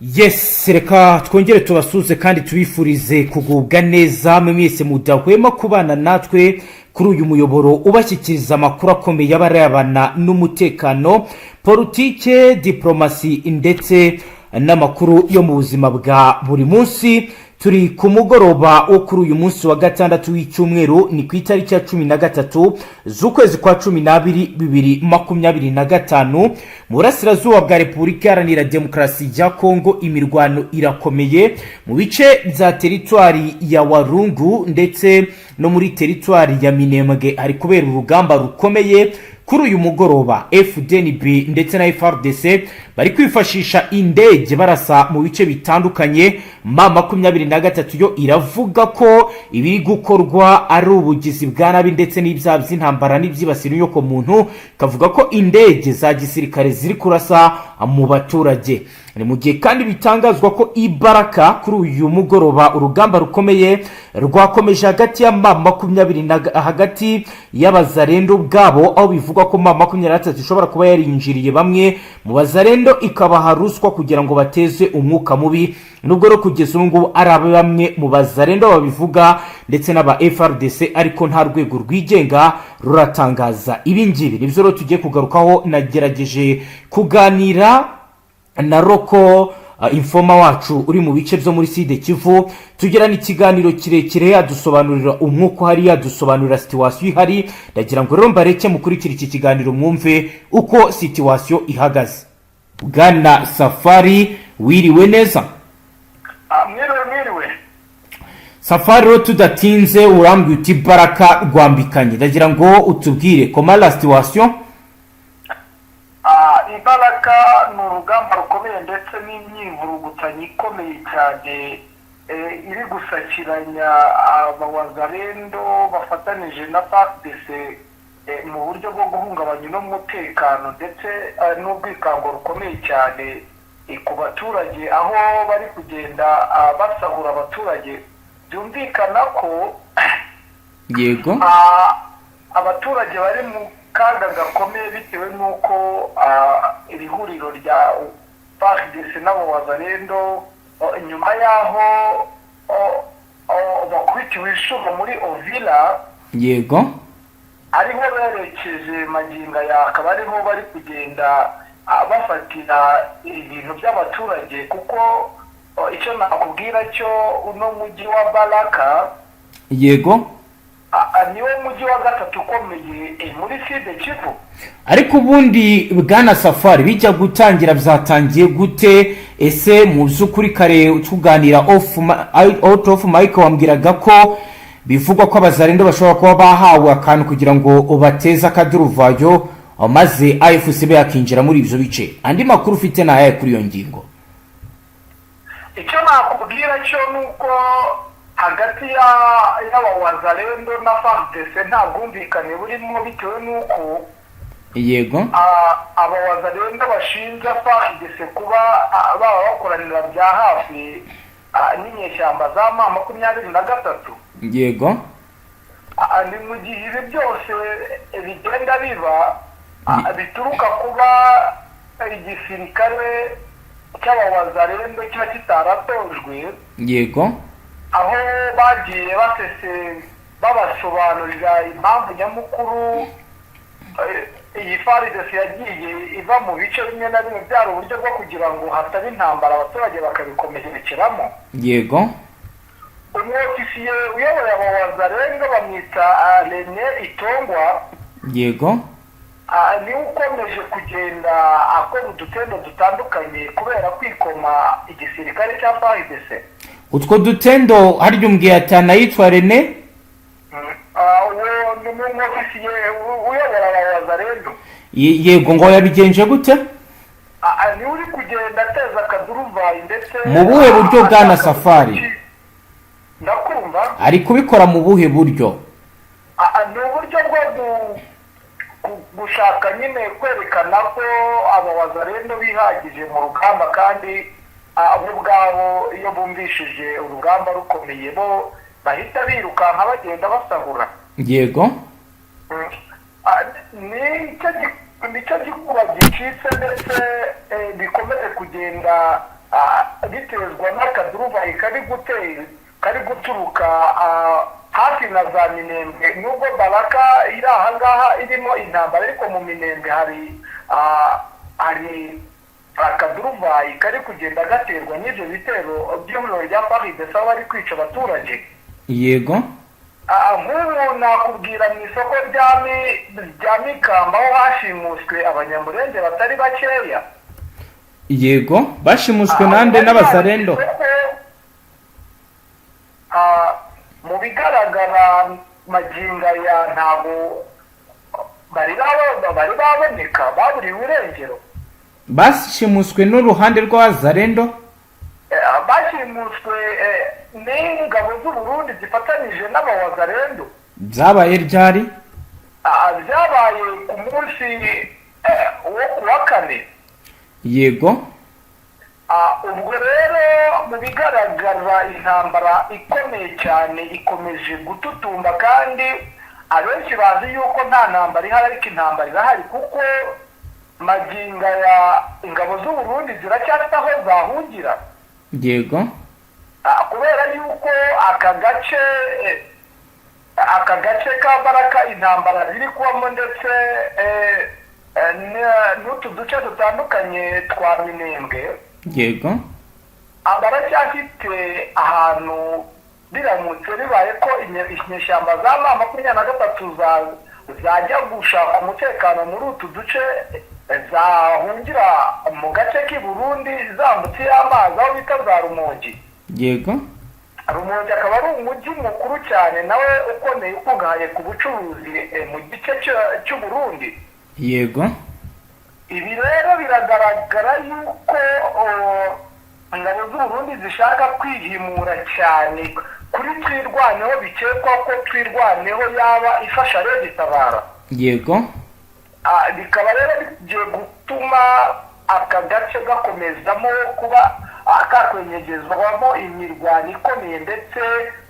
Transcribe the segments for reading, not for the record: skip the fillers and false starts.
Yes, reka twongere tubasuze kandi tubifurize kugubwa neza mwese mudahwema kubana natwe kuri uyu muyoboro ubashyikiriza amakuru akomeye y'abarabana n'umutekano, politike, diplomasi ndetse n'amakuru yo mu buzima bwa buri munsi. Turi ku mugoroba wo kuri uyu munsi wa gatandatu w'icyumweru, ni ku itariki ya 13 z'ukwezi kwa 12 2025 mu burasirazuba bwa Repubulika Iharanira Demokarasi ya Kongo. Imirwano irakomeye mu bice bya teritwari ya Walungu ndetse no muri teritwari ya Minembwe. Ari kubera urugamba rukomeye kuri uyu mugoroba. FDNB ndetse na FRDC bari kwifashisha indege barasa mu bice bitandukanye. M23 yo iravuga ko ibiri gukorwa ari ubugizi bwa nabi ndetse n'ibyaha by'intambara n'ibyibasira inyoko muntu, kavuga ko indege za gisirikare ziri kurasa mu baturage. Ni mu gihe kandi bitangazwa ko Baraka kuri uyu mugoroba urugamba rukomeye rwakomeje hagati ya M23 hagati y'abazarendo bwabo, aho bivugwa ko M23 ishobora kuba yarinjiriye bamwe mu bazarendo ikabaha ruswa kugira ngo bateze umwuka mubi, nubwo ro kugeza ubu ari bamwe mu bazarendo babivuga ndetse n'aba FRDC, ariko nta rwego rwigenga ruratangaza ibingibi. Nibyo ro tugiye kugarukaho. Nagerageje kuganira na Roko informa wacu uri mu bice byo muri Sud Kivu, tugirana ikiganiro kirekire yadusobanurira umwuko hari, yadusobanurira situation ihari. Ndagira ngo rero mbareke mukurikira iki kiganiro mwumve uko situation ihagaze. Bwana Safari, wiriwe neza? Mwiriwe. Safari, ro tudatinze urambye uti Baraka rwambikanye, ndagira ngo utubwire comment la situation. Baraka ni urugamba rukomeye ndetse n'imyivurugutanyi ikomeye cyane iri gusakiranya abawazarendo bafatanije na FARDC mu buryo bwo guhungabanya n'umutekano ndetse n'ubwikango rukomeye cyane ku baturage, aho bari kugenda basahura abaturage. Byumvikana ko yego abaturage bari mu kaga gakomeye bitewe n'uko iri huriro rya FARDC n'abo wazarendo nyuma yaho bakubitiwe ishuma muri Ovila, yego ariho berekeje maginga ya, akaba ariho bari kugenda bafatira ibintu by'abaturage. kuko icyo nakubwira cyo uno mujyi wa Baraka, yego niwo mujyi wa gatatu ukomeye muri Sud Kivu. Ariko ubundi Bwana Safari, bijya gutangira byatangiye gute? Ese mu by'ukuri kare tuganira out of mic wambwiraga ko bivugwa ko abazarendo bashobora kuba bahawe akantu kugira ngo bateze akaduruvayo maze AFC yakinjira muri ibyo bice. Andi makuru ufite nayaye kuri iyo ngingo? Icyo nakubwira cyo nuko hagati y'abawazarendo na FARDC nta bwumvikane burimo, bitewe n'uko yego abawazarendo bashinja FARDC kuba baba bakoranira bya hafi n'inyeshyamba za M23. yego ni mu gihe ibi byose bigenda biba bituruka kuba igisirikare cy'abawazarendo kiba kitaratojwe, yego aho bagiye babasobanurira impamvu nyamukuru iyi FARDC yagiye iva mu bice bimwe na bimwe, byari uburyo bwo kugira ngo hataba intambara abaturage bakabikomerekeramo. yego Umwofisiye uyoboye abawazarendo bamwita Rene Itongwa, yego niwe ukomeje kugenda akora udutendo dutandukanye kubera kwikoma igisirikare cya FARDC. Utwo dutendo haryo mbwiye atana yitwa Rene? Uwo ni umwofisiye uyobora abawazarendo. Yego, ngo yabigenje gute? Ni uri kugenda ateza akaduruvayi ndetse mu buhe buryo Bwana Safari? Ndakumva. Ari kubikora mu buhe buryo? Ni uburyo bwo gushaka nyine kwerekana ko abawazarendo bihagije mu rugamba, kandi abo ubwabo iyo bumvishije urugamba rukomeye bo bahita birukanka bagenda basahura. Yego nicyo gikuba gicitse ndetse bikomeje kugenda bitezwa n'akaduruvayi kari guturuka hafi na za Minembwe. Nubwo Baraka iri aha ngaha irimo intambara, ariko mu Minembwe hari akaduruvayi kari kugenda gaterwa n'ibyo bitero by'umuriro rya Paris de Sahel bari kwica abaturage. Yego, nk'ubu nakubwira mu isoko rya Mikamba aho hashimuswe abanyamurenge batari bakeya. yego, bashimuswe nande n'abazarendo. Mu bigaragara maginga ya ntabwo bari baboneka, baburiwe irengero. Bashimuswe n'uruhande rw'abazarendo, bashimuswe n'ingabo z'u Burundi zifatanije n'abawazarendo. byabaye ryari? Byabaye ku munsi wo kuwa kane. Yego, ubwo rero mu bigaragara intambara ikomeye cyane ikomeje gututumba, kandi abenshi bazi yuko nta ntambara ihari, ariko intambara irahari kuko maginga ya ingabo z'u Burundi ziracyafite aho zahungira. yego, kubera yuko aka gace ka Baraka intambara ziri kubamo, ndetse n'utu duce dutandukanye twa Minembwe. yego, baracyafite ahantu biramutse bibaye ko inyeshyamba za M23 zajya gushaka umutekano muri utu duce, zahungira mu gace k'i Burundi zambutse y'amazi aho bita za Rumongi. yego, Rumongi akaba ari umujyi mukuru cyane nawe ukomeye ukungahaye ku bucuruzi mu gice cy'u Burundi. yego, ibi rero biragaragara yuko ingabo z'u Burundi zishaka kwihimura cyane kuri Twirwaneho, bikekwa ko Twirwaneho yaba ifasha Leta itabara. yego, bikaba rero bigiye gutuma aka gace gakomezamo kuba kakwenyegezwamo imirwano ikomeye, ndetse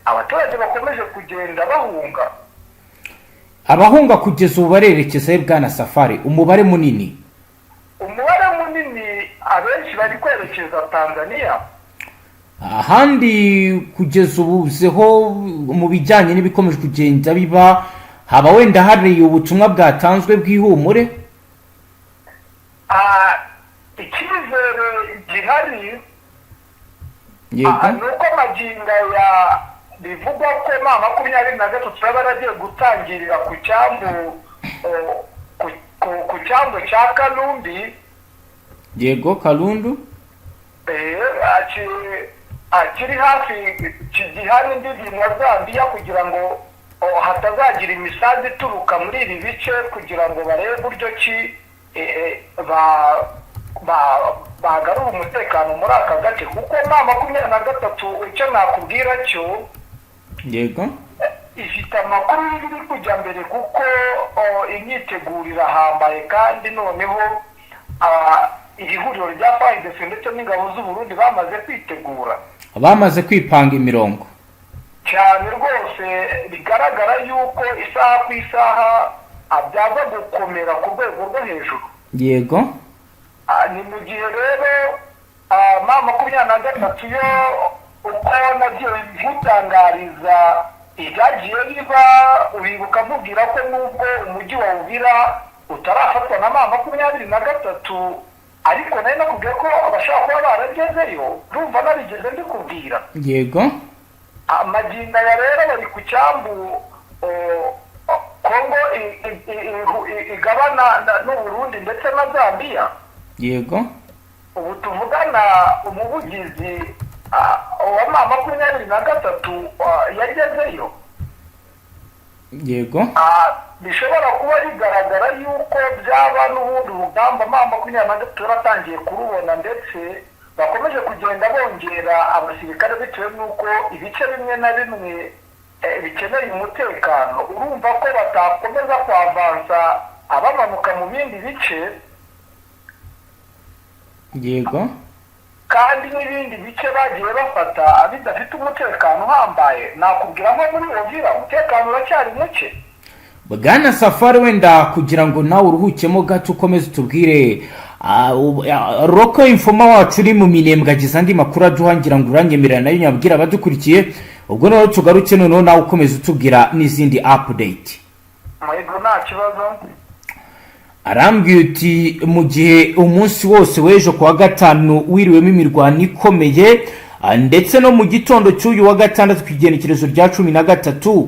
abaturage bakomeje kugenda bahunga. abahunga kugeza ubu barerekeza bwana Safari, umubare munini abenshi bari kwerekeza Tanzania. ahandi kugeza ubu zeho mu bijyanye n'ibikomeje kugenda biba, haba wenda hari ubutumwa bwatanzwe bw'ihumure? icyizere gihari yego, ni uko maginga ya bivugwa ko M23 yaba yaragiye gutangirira ku cyambu cya Kalumbi. yego, Kalundu, kiri hafi gihana imbibi na Zambia, kugira ngo hatazagira imisanzu ituruka muri ibi bice, kugira ngo barebe uburyo ki bagarura umutekano muri aka gace. kuko M23 icyo nakubwira cyo, yego, ifite amakuru y'ibiri kujya mbere, kuko imyiteguro irahambaye, kandi noneho iri huriro rya FARDC ndetse n'ingabo z'u Burundi bamaze kwitegura, bamaze kwipanga imirongo cyane rwose. bigaragara yuko isaha ku isaha byaza gukomera ku rwego rwo hejuru. yego, ni mu gihe rero M23 yo uko nagiye nkutangariza ibyagiye biba, uribuka mubwira ko nubwo umujyi wa Uvira utarafatwa na M23, ariko nayo nakubwiye ko abashaka kuba baragezeyo. urumva narigeze ndikubwira. yego, maginga ya rero bari ku cyambu Kongo igabana n'u Burundi ndetse na Zambia. yego, ubu tuvugana umuvugizi wa M23 yagezeyo. yego, bishobora kuba bigaragara yuko byaba n'ubundi urugamba M23 yaratangiye kurubona, ndetse bakomeje kugenda bongera abasirikare bitewe n'uko ibice bimwe na bimwe bikeneye umutekano. urumva ko batakomeza kwavansa abamanuka mu bindi bice, yego, kandi n'ibindi bice bagiye bafata bidafite umutekano uhambaye. nakubwira nko muri Uvira umutekano uracyari muke. bwana Safari, wenda kugira ngo nawe uruhukemo gato ukomeze utubwire roko infoma wacu uri mu minembwe agize andi makuru aduhangira ngo uranyemerera nayo nyabwira abadukurikiye, ubwo noneho tugaruke noneho nawe ukomeze utubwira n'izindi update. Mayego nta kibazo. Arambwiye uti mu gihe umunsi wose w'ejo kuwa gatanu wiriwemo imirwano ikomeye, ndetse no mu gitondo cy'uyu wa gatandatu ku igenekerezo rya 13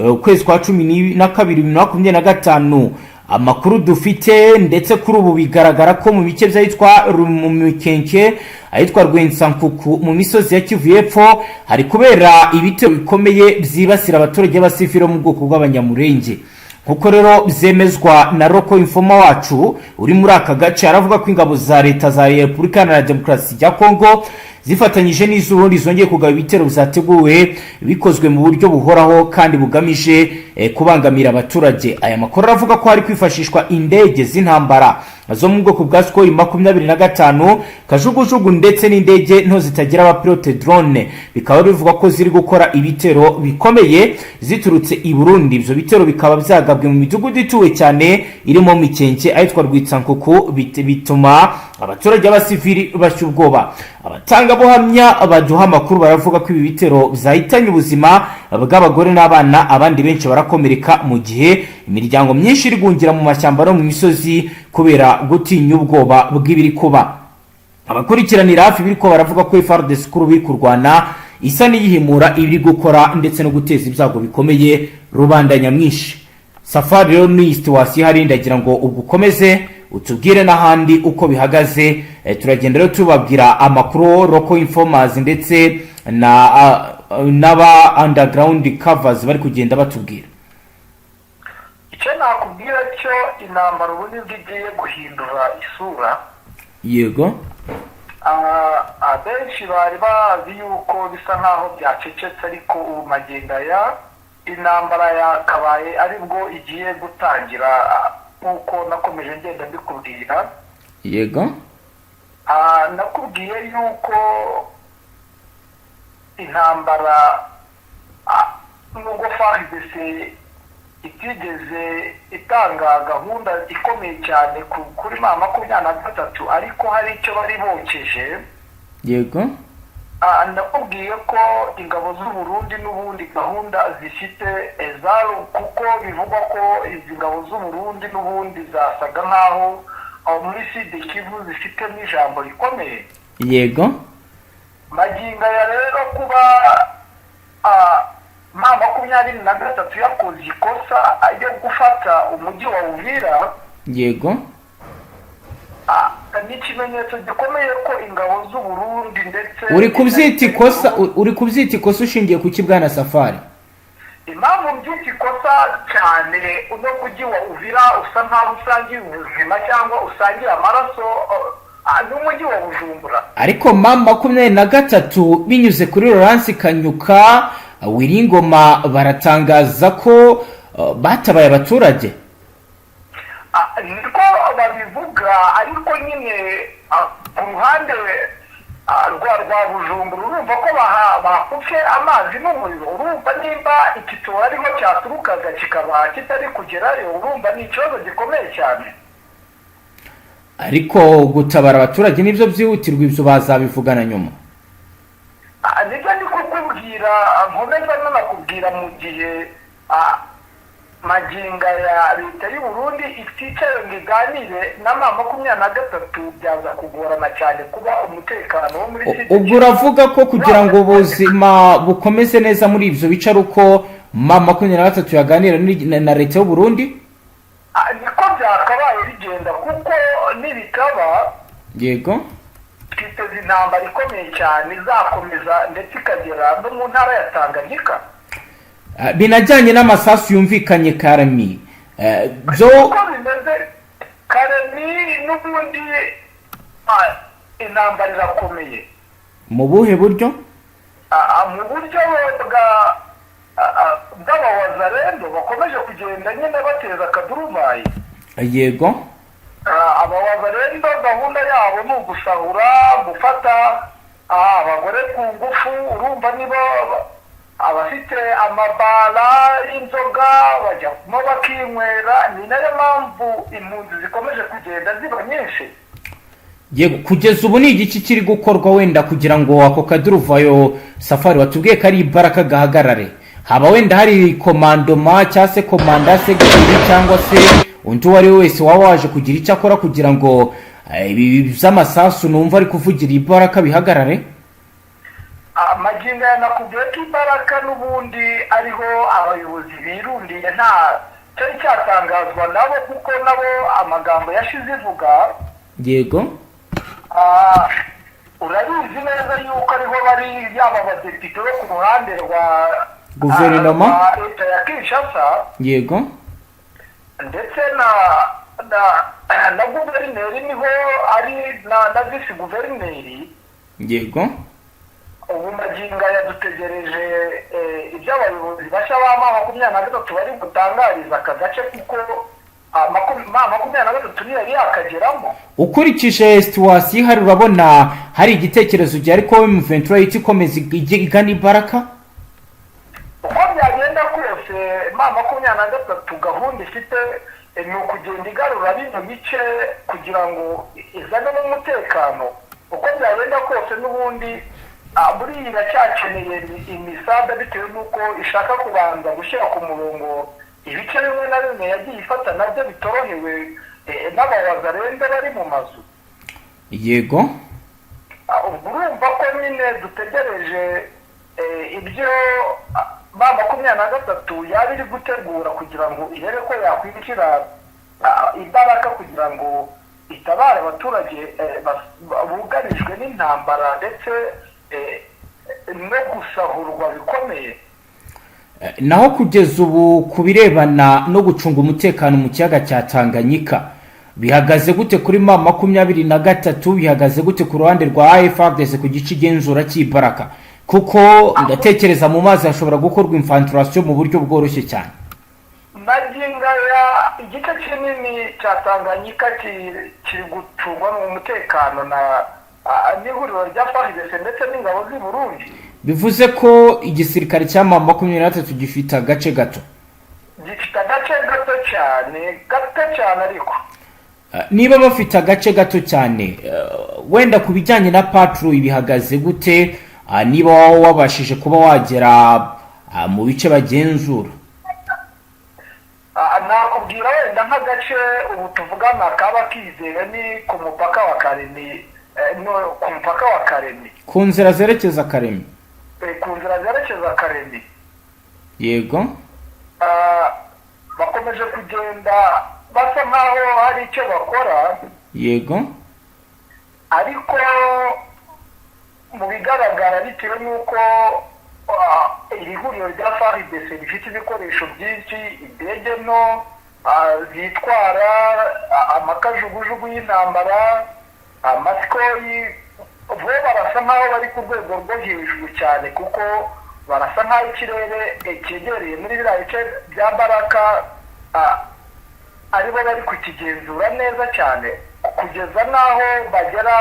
ukwezi kwa 12 2025, amakuru dufite ndetse kuri ubu bigaragara ko mu bice by'ahitwa mu Mikenke, ahitwa Rwensankuku mu misozi ya Kivu y'Epfo hari kubera ibitero bikomeye byibasira abaturage b'abasivili mu bwoko bw'abanyamurenge. Nkuko rero byemezwa na roko infoma wacu uri muri aka gace, aravuga ko ingabo za leta za Repubulika Iharanira Demokarasi ya Kongo zifatanyije n'iz'Uburundi zongeye kugaba ibitero byateguwe bikozwe mu buryo buhoraho kandi bugamije kubangamira abaturage. Aya makuru aravuga ko hari kwifashishwa indege z'intambara zo mu bwoko bwa Sukhoi 25 kajugujugu ndetse n'indege nto zitagira abapilote drone, bikaba bivuga ko ziri gukora ibitero bikomeye ziturutse i Burundi. Ibyo bitero bikaba byagabwe mu midugudu ituwe cyane irimo Mikenke ahitwa Rwitsankuku, bituma abaturage b'abasivili bashya ubwoba. Abatanga buhamya baduha amakuru baravuga ko ibi bitero byahitanye ubuzima bw'abagore n'abana, abandi benshi barakomereka, mu gihe imiryango myinshi iri gungira mu mashyamba no mu misozi kubera gutinya ubwoba bw'ibiri kuba. Abakurikiranira hafi biri ko baravuga ko FARDC kuri biri kurwana isa n'iyihimura ibiri gukora ndetse no guteza ibyago bikomeye rubanda nyamwinshi. Safari rero ni situation hari, ndagira ngo ugukomeze utubwire n'ahandi uko bihagaze. Turagenda rero tubabwira amakuru roko informers ndetse n'aba underground covers bari kugenda batubwira. Icyo nakubwira cyo intambara ubundi igiye guhindura isura. Yego. Abenshi bari bazi yuko bisa nkaho byacecetse, ariko ubu magenda ya intambara yakabaye aribwo igiye gutangira, nkuko nakomeje ngenda mbikubwira. Yego. Nakubwiye yuko intambara nubwo FARDC itigeze itanga gahunda ikomeye cyane kuri 23, ariko hari icyo bari bokeje. Yego. Nakubwiye ko ingabo z'u Burundi n'ubundi gahunda zifite ezaro, kuko bivugwa ko izi ngabo z'u Burundi n'ubundi zasaga nkaho muri Sud Kivu zifite n'ijambo rikomeye. Yego. Maginga ya rero kuba 23 yakoze ikosa ajya gufata umujyi wa Uvira. Yego. Ni ikimenyetso gikomeye ko ingabo z'u Burundi ndetse uri kubyita ikosa ushingiye ku kibwana Safari. Impamvu mbyita ikosa cyane uno mujyi wa Uvira usa nkaho usangira ubuzima cyangwa usangira amaraso n'umujyi wa Bujumbura. Ariko 23 binyuze kuri Laurence Kanyuka Wiringoma baratangaza ko batabaye abaturage. Niko babivuga, ariko nyine ku ruhande rwa Bujumbura urumva ko bakupfe amazi n'umuriro. Urumva nimba ikitora ariho cyaturukaga kikaba kitari kugerayo, urumva ni ikibazo gikomeye cyane. Ariko gutabara abaturage nibyo byihutirwa, ibyo bazabivugana nyuma. Nibyo ndi kukubwira, nkomeza nanakubwira mu gihe maginga ya leta y'u Burundi iticaye ngo iganire na 23 byaza kugorana cyane kuba umutekano wo muri Sud. Ubwo uravuga ko kugira ngo ubuzima bukomeze neza muri ibyo bice ari uko 23 yaganira na leta y'u Burundi? Niko byakabaye bigenda, kuko nibikaba. Yego. Twiteze intambara ikomeye cyane izakomeza ndetse ikagera no mu ntara ya Tanganyika. Binajyanye n'amasasu yumvikanye Karami. Byo bimeze Karami n'ubundi intambara irakomeye. Mu buhe buryo? Mu buryo bw'abawazarendo bakomeje kugenda nyine bateza akaduruvayi. Yego. Abawazarendo gahunda yabo ni ugusahura, gufata abagore ku ngufu. Urumva nibo abafite amabara y'inzoga bajyamo bakinywera. Ni nayo mpamvu impunzi zikomeje kugenda ziba nyinshi. yego kugeza ubu ni igiki kiri gukorwa wenda kugira ngo ako kaduruvayo safari watubwiye ko ari Baraka gahagarare? Haba wenda hari komandoma cyangwa se komanda segiteri cyangwa se undi uwo ari we wese waba waje kugira icyo akora kugira ngo ibi by'amasasu numva ari kuvugira Baraka bihagarare? Magingo yanakubwiye ko Baraka n'ubundi ariho abayobozi birundiye, nta cyari cyatangazwa nabo kuko nabo amagambo yashize ivuga. Yego urabizi neza yuko ariho bari yaba abadepite bo ku ruhande rwa guverinoma leta ya Kinshasa, yego, ndetse na guverineri niho ari na visi guverineri, yego. ubu magingo yadutegereje ibyo abayobozi bashya ba 23 bari gutangariza aka gace kuko 23 niyo yari yakageramo. Ukurikije situation hari urabona hari igitekerezo cya ariko M23 ikomeza igana Baraka? Uko byagenda kose 23 gahunda ifite ni ukugenda igarura bino bice kugira ngo izane n'umutekano. Uko byagenda kose n'ubundi buri iracyakeneye imisada bitewe n'uko ishaka kubanza gushyira ku murongo ibice bimwe na bimwe yagiye ifata nabyo bitorohewe n'abawazarenda bari mu mazu. Yego urumva ko nyine dutegereje ibyo 23 yari iri gutegura kugira ngo irebe ko yakwinjira Baraka kugira ngo itabare abaturage bugarijwe n'intambara ndetse no gusahurwa bikomeye. Naho kugeza ubu kubirebana no gucunga umutekano mu kiyaga cya Tanganyika bihagaze gute kuri 23? Bihagaze gute ku ruhande rwa AFDC ku gice igenzura cy'Baraka? Kuko ndatekereza mu mazi hashobora gukorwa infiltration mu buryo bworoshye cyane. Maginga ya igice kinini cya Tanganyika kiri gucungwa mu mutekano na n'ihuriro rya FARDC ndetse n'ingabo z'i Burundi. Bivuze ko igisirikare cya 23 gifite agace gato. Gifite agace gato cyane ariko. Niba bafite agace gato cyane wenda kubijyanye na patrol ibihagaze gute? Niba wabashije kuba wagera mu bice bagenzura? Nakubwira wenda nk'agace ubu tuvugana kaba kizeye ni ku mupaka wa Karemi, ku mupaka wa Karemi, ku nzira zerekeza Karemi. Ku nzira zerekeza Karemi. Yego bakomeje kugenda basa nkaho hari icyo bakora. Yego ariko mu bigaragara bitewe n'uko iri huriro rya FARDC rifite ibikoresho byinshi, indege no zitwara amakajugujugu y'intambara, amasikoyi, bo barasa nkaho bari ku rwego rwo hejuru cyane kuko barasa nkaho ikirere cyegereye muri biriya bice bya Baraka aribo bari kukigenzura neza cyane kugeza n'aho bagera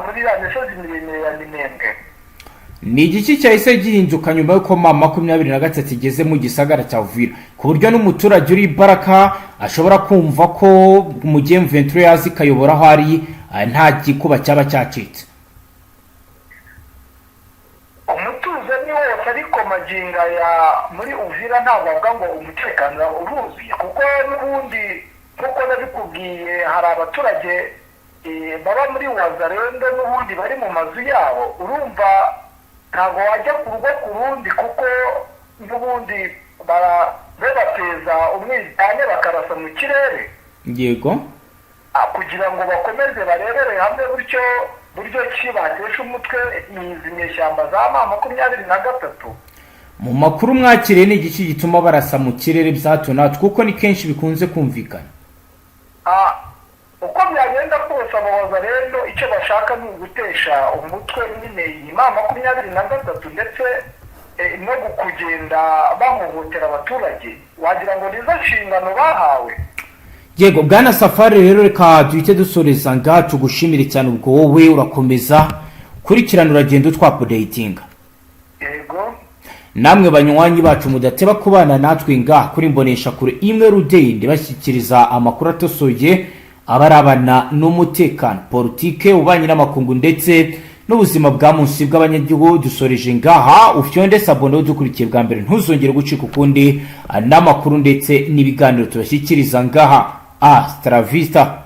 muri ya misozi miremire ya Minembwe. Ni igiki cyahise gihinduka nyuma yuko 23 igeze mu gisagara cya Uvira ku buryo n'umuturage uri Baraka ashobora kumva ko mu gihe M23 yazi kayobora aho ari nta gikuba cyaba cyacitse? Umutuzo ni wose ariko maginga ya muri Uvira ntabwo avuga ngo umutekano uruzuye kuko n'ubundi nkuko nabikubwiye hari abaturage baba muri wazarenda n'ubundi bari mu mazu yabo. Urumva ntabwo wajya ku rugo ku rundi kuko n'ubundi bateza umwiryane bakarasa mu kirere. Yego kugira ngo bakomeze barebere hamwe buryo ki batesha umutwe izi nyeshyamba za 23. Mu makuru mwakiriye ni igiki gituma barasa mu kirere byato natwe kuko ni kenshi bikunze kumvikana? Uko byagenda kose abahoza rero icyo bashaka ni ugutesha umutwe nyine iyi 23 ndetse no kugenda bahohotera abaturage wagira ngo nizo nshingano bahawe. Yego bwana Safari rero reka duhite dusoreza nga tugushimire cyane ubwo wowe urakomeza kurikirana uragendo twa updating. Yego namwe banywanyi bacu mudateba kubana natwe ngaha kuri mbonesha kure imwe rudende bashyikiriza amakuru atosoye abarabana n'umutekano politike ubanye n'amakungu ndetse n'ubuzima bwa munsi bw'abanyagihugu. Dusoreje ngaha ufyonde sabone udukurikiye bwa mbere ntuzongere gucika ukundi n'amakuru ndetse n'ibiganiro tubashyikiriza ngaha. Hasta la vista.